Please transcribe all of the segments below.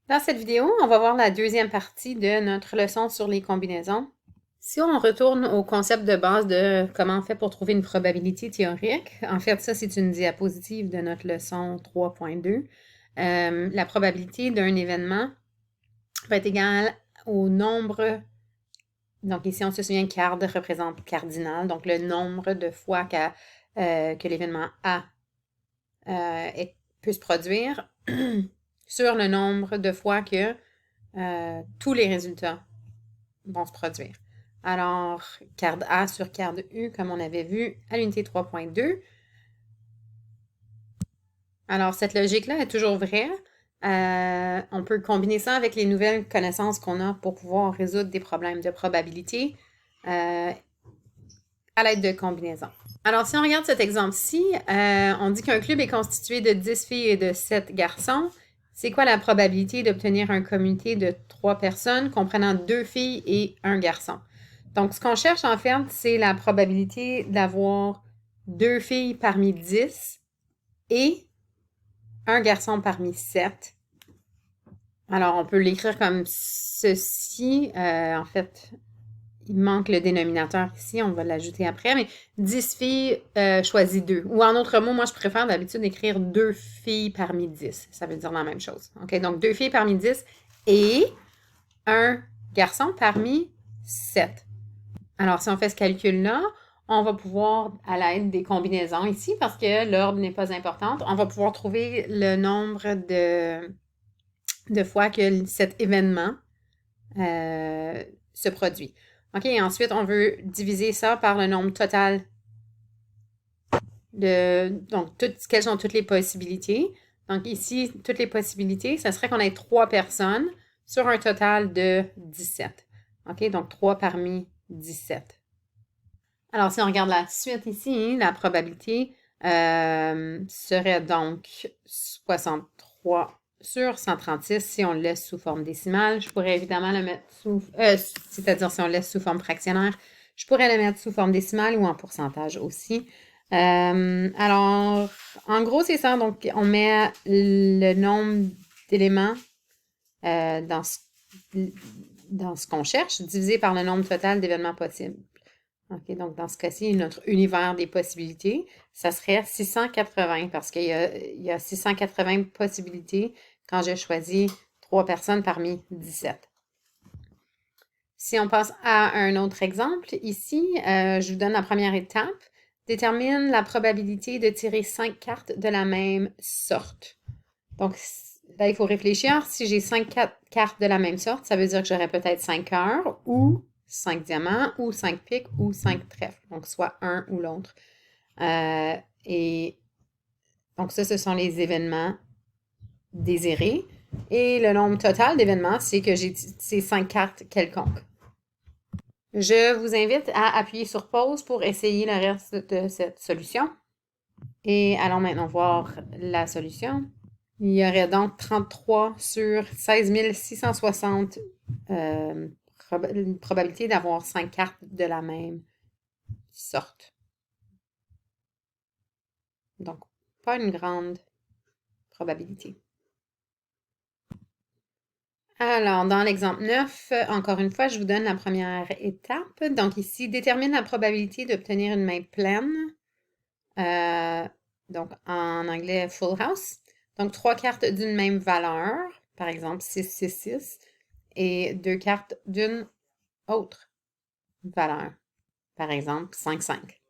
Dans cette vidéo, on va voir la deuxième partie de notre leçon sur les combinaisons. Si on retourne au concept de base de comment on fait pour trouver une probabilité théorique, en fait, ça, c'est une diapositive de notre leçon 3.2. La probabilité d'un événement va être égale au nombre, donc ici, on se souvient que card représente cardinal, donc le nombre de fois que l'événement A peut se produire sur le nombre de fois que tous les résultats vont se produire. Alors, card A sur card U, comme on avait vu à l'unité 3.2. Alors, cette logique-là est toujours vraie. On peut combiner ça avec les nouvelles connaissances qu'on a pour pouvoir résoudre des problèmes de probabilité à l'aide de combinaisons. Alors, si on regarde cet exemple-ci, on dit qu'un club est constitué de 10 filles et de 7 garçons. C'est quoi la probabilité d'obtenir un comité de 3 personnes comprenant 2 filles et un garçon? Donc, ce qu'on cherche en fait, c'est la probabilité d'avoir 2 filles parmi 10 et un garçon parmi 7. Alors, on peut l'écrire comme ceci. En fait, il manque le dénominateur ici, on va l'ajouter après, mais 10 filles choisis 2. Ou en autre mot, moi, je préfère d'habitude écrire 2 filles parmi 10. Ça veut dire la même chose. OK, donc 2 filles parmi 10 et un garçon parmi 7. Alors, si on fait ce calcul-là, on va pouvoir, à l'aide des combinaisons ici, parce que l'ordre n'est pas important, on va pouvoir trouver le nombre de fois que cet événement se produit. OK, et ensuite, on veut diviser ça par le nombre total donc, quelles sont toutes les possibilités. Donc, ici, toutes les possibilités, ça serait qu'on ait 3 personnes sur un total de 17. OK, donc 3 parmi 17. Alors, si on regarde la suite ici, la probabilité serait donc 63 sur 136 si on le laisse sous forme décimale. Je pourrais évidemment le mettre c'est-à-dire si on le laisse sous forme fractionnaire, je pourrais le mettre sous forme décimale ou en pourcentage aussi. Alors, en gros, c'est ça. Donc, on met le nombre d'éléments dans ce qu'on cherche, divisé par le nombre total d'événements possibles. OK, donc dans ce cas-ci, notre univers des possibilités, ça serait 680 parce qu'il y a 680 possibilités quand je choisis 3 personnes parmi 17. Si on passe à un autre exemple, ici, je vous donne la première étape. Détermine la probabilité de tirer 5 cartes de la même sorte. Donc, là, il faut réfléchir. Si j'ai 5 cartes de la même sorte, ça veut dire que j'aurais peut-être 5 cœurs ou 5 diamants ou 5 piques ou 5 trèfles. Donc, soit un ou l'autre. Et donc, ça, ce sont les événements désirés. Et le nombre total d'événements, c'est que j'ai ces 5 cartes quelconques. Je vous invite à appuyer sur pause pour essayer le reste de cette solution. Et allons maintenant voir la solution. Il y aurait donc 33 sur 16 660 probabilité d'avoir 5 cartes de la même sorte. Donc, pas une grande probabilité. Alors, dans l'exemple 9, encore une fois, je vous donne la première étape. Donc ici, détermine la probabilité d'obtenir une main pleine. Donc, en anglais, full house. Donc, 3 cartes d'une même valeur, par exemple 6, 6, 6, et 2 cartes d'une autre valeur, par exemple 5, 5.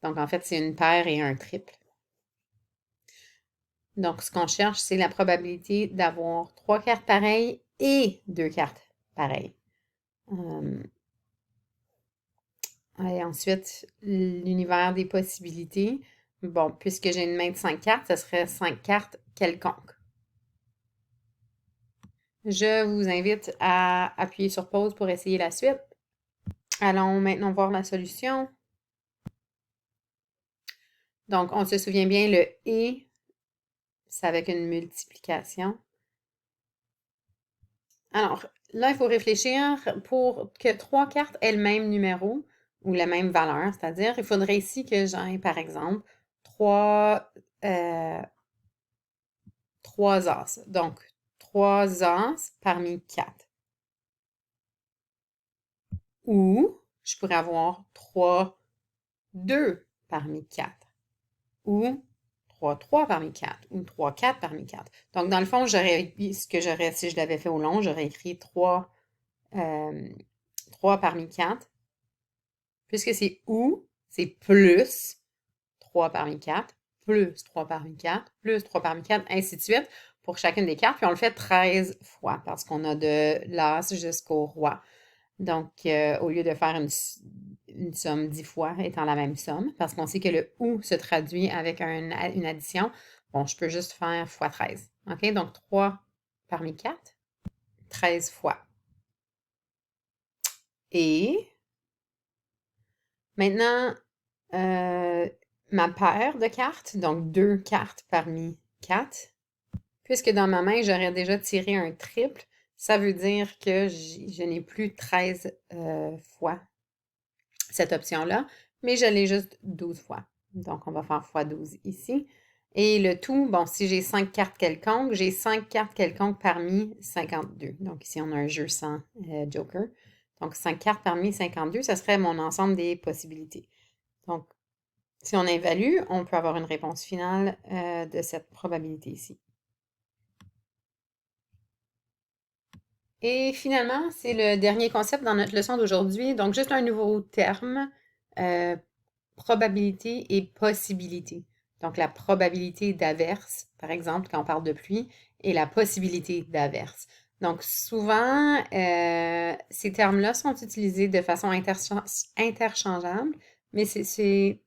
Donc, en fait, c'est une paire et un triple. Donc, ce qu'on cherche, c'est la probabilité d'avoir 3 cartes pareilles et 2 cartes pareilles. Et ensuite, l'univers des possibilités. Bon, puisque j'ai une main de 5 cartes, ce serait 5 cartes quelconques. Je vous invite à appuyer sur pause pour essayer la suite. Allons maintenant voir la solution. Donc, on se souvient bien, le « et », c'est avec une multiplication. Alors, là, il faut réfléchir pour que 3 cartes aient le même numéro ou la même valeur, c'est-à-dire, il faudrait ici que j'aie, par exemple, 3 as. Donc, 3A parmi 4. Ou je pourrais avoir 3, 2 parmi 4. Ou 3, 3 parmi 4. Ou 3, 4 parmi 4. Donc, dans le fond, ce que j'aurais, si je l'avais fait au long, j'aurais écrit 3 parmi 4. Puisque c'est ou, c'est plus 3 parmi 4, plus 3 parmi 4, plus 3 parmi 4, ainsi de suite, pour chacune des cartes. Puis on le fait 13 fois parce qu'on a de l'as jusqu'au roi. Donc, au lieu de faire une somme 10 fois étant la même somme, parce qu'on sait que le ou se traduit avec une addition, bon, je peux juste faire fois 13. OK? Donc, 3 parmi 4, 13 fois. Et maintenant, ma paire de cartes, donc 2 cartes parmi 4. Puisque dans ma main, j'aurais déjà tiré un triple, ça veut dire que je n'ai plus 13 fois cette option-là, mais je l'ai juste 12 fois. Donc, on va faire fois 12 ici. Et le tout, bon, si j'ai 5 cartes quelconques, j'ai 5 cartes quelconques parmi 52. Donc, ici, on a un jeu sans joker. Donc, 5 cartes parmi 52, ça serait mon ensemble des possibilités. Donc, si on évalue, on peut avoir une réponse finale de cette probabilité ici. Et finalement, c'est le dernier concept dans notre leçon d'aujourd'hui. Donc, juste un nouveau terme, probabilité et possibilité. Donc, la probabilité d'averse, par exemple, quand on parle de pluie, et la possibilité d'averse. Donc, souvent, ces termes-là sont utilisés de façon interchangeable, mais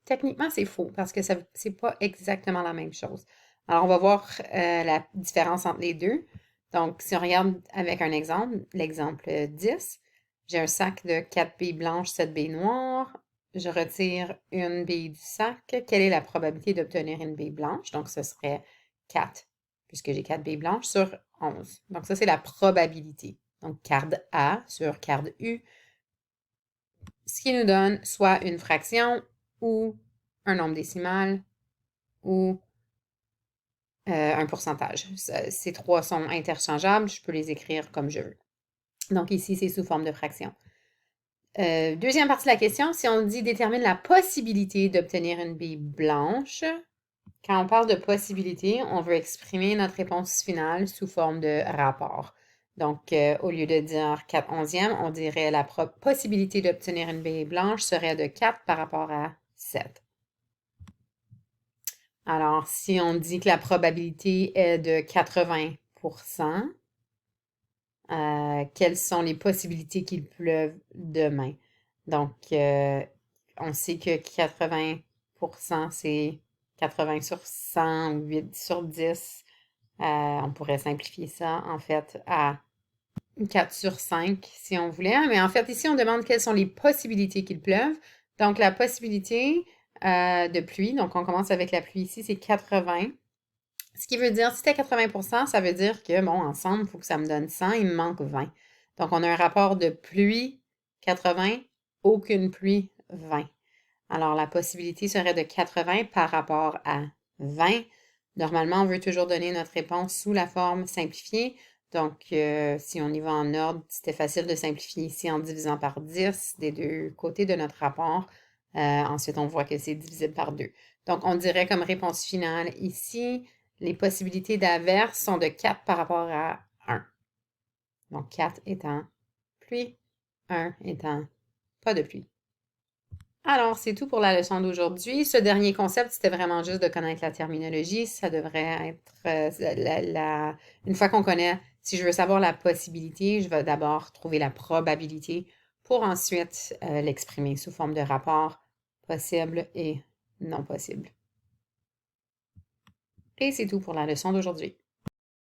techniquement, c'est faux parce que c'est pas exactement la même chose. Alors, on va voir la différence entre les deux. Donc, si on regarde avec un exemple, l'exemple 10, j'ai un sac de 4 billes blanches, 7 billes noires. Je retire une bille du sac. Quelle est la probabilité d'obtenir une bille blanche? Donc, ce serait 4, puisque j'ai 4 billes blanches sur 11. Donc, ça, c'est la probabilité. Donc, carte A sur carte U, ce qui nous donne soit une fraction ou un nombre décimal ou un pourcentage. Ces trois sont interchangeables, je peux les écrire comme je veux. Donc ici, c'est sous forme de fraction. Deuxième partie de la question, si on dit détermine la possibilité d'obtenir une bille blanche, quand on parle de possibilité, on veut exprimer notre réponse finale sous forme de rapport. Donc, au lieu de dire 4 onzièmes, on dirait la possibilité d'obtenir une bille blanche serait de 4 par rapport à 7. Alors, si on dit que la probabilité est de 80%, quelles sont les possibilités qu'il pleuve demain? Donc, on sait que 80%, c'est 80 sur 100 ou 8 sur 10. On pourrait simplifier ça, en fait, à 4 sur 5 si on voulait. Mais en fait, ici, on demande quelles sont les possibilités qu'il pleuve. Donc, la possibilité de pluie, donc on commence avec la pluie ici, c'est 80. Ce qui veut dire, si c'était 80%, ça veut dire que, bon, ensemble, il faut que ça me donne 100, il me manque 20. Donc, on a un rapport de pluie 80, aucune pluie 20. Alors, la possibilité serait de 80 par rapport à 20. Normalement, on veut toujours donner notre réponse sous la forme simplifiée. Donc, si on y va en ordre, c'était facile de simplifier ici en divisant par 10 des deux côtés de notre rapport. Ensuite, on voit que c'est divisible par 2. Donc, on dirait comme réponse finale ici, les possibilités d'averse sont de 4 par rapport à 1. Donc, 4 étant pluie, 1 étant pas de pluie. Alors, c'est tout pour la leçon d'aujourd'hui. Ce dernier concept, c'était vraiment juste de connaître la terminologie. Ça devrait être une fois qu'on connaît, si je veux savoir la possibilité, je vais d'abord trouver la probabilité pour ensuite l'exprimer sous forme de rapport possible et non possible. Et c'est tout pour la leçon d'aujourd'hui.